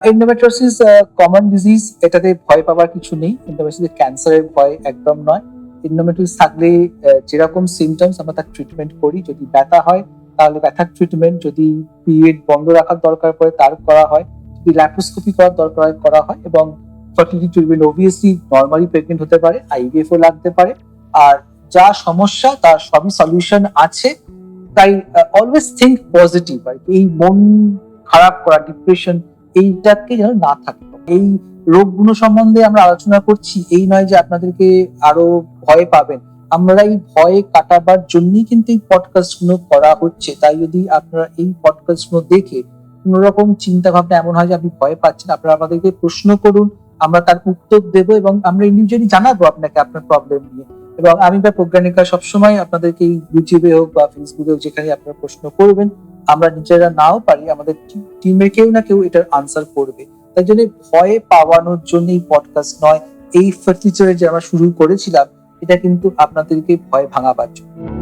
Endometriosis common disease, এটাতে ভয় পাওয়ার কিছু নেই। এন্ডোমেট্রিওসিস ক্যান্সারের ভয় একদম নয়। এন্ডোমেট্রিওসিস থাকলে যেরকম সিমটমস আমরা তার ট্রিটমেন্ট করি। যদি ব্যথা হয় তাহলে ব্যথার ট্রিটমেন্ট, যদি পিরিয়ড বন্ধ রাখার দরকার পড়ে তার করা হয়, যদি ল্যাপ্রোস্কোপি করার দরকার হয় করা হয়, এবং fertility treatment obviously normally pregnant হতে পারে, আইভিএফও লাগতে পারে। আর যা সমস্যা তার সবই সলিউশন আছে। তাই অলওয়েজ থিঙ্ক পজিটিভ। আর কি, এই মন খারাপ করা, ডিপ্রেশন, এইটাকে যেন না থাকে। এই রোগগুলো সম্বন্ধে আমরা আলোচনা করছি, এই নয় যে আপনাদেরকে আরো ভয় পাবেন। আমরা এই ভয় কাটাবার জন্যই কিন্তু এই পডকাস্ট গুলো করা হচ্ছে। তাই যদি আপনারা এই পডকাস্ট গুলো দেখে কোন রকম চিন্তা ভাবনা এমন হয় যে আপনি ভয় পাচ্ছেন, আপনারা আমাদেরকে প্রশ্ন করুন, আমরা তার উত্তর দেব এবং আমরা ইন্ডিভিজুয়ালি জানাবো আপনাকে আপনার প্রবলেম নিয়ে। এবং আমি বা প্রজ্ঞানিকা সবসময় আপনাদেরকে এই ইউটিউবে হোক বা ফেসবুকে হোক, যেখানে আপনারা প্রশ্ন করবেন, আমরা নিজেরা নাও পারি, আমাদের টিমের কেউ না কেউ এটার আনসার করবে। তাই জন্য ভয় পাওয়ানোর জন্য এই পডকাস্ট নয়। এই ফার্টিচারে যে আমরা শুরু করেছিলাম, এটা কিন্তু আপনাদেরকে ভয় ভাঙাবার জন্য।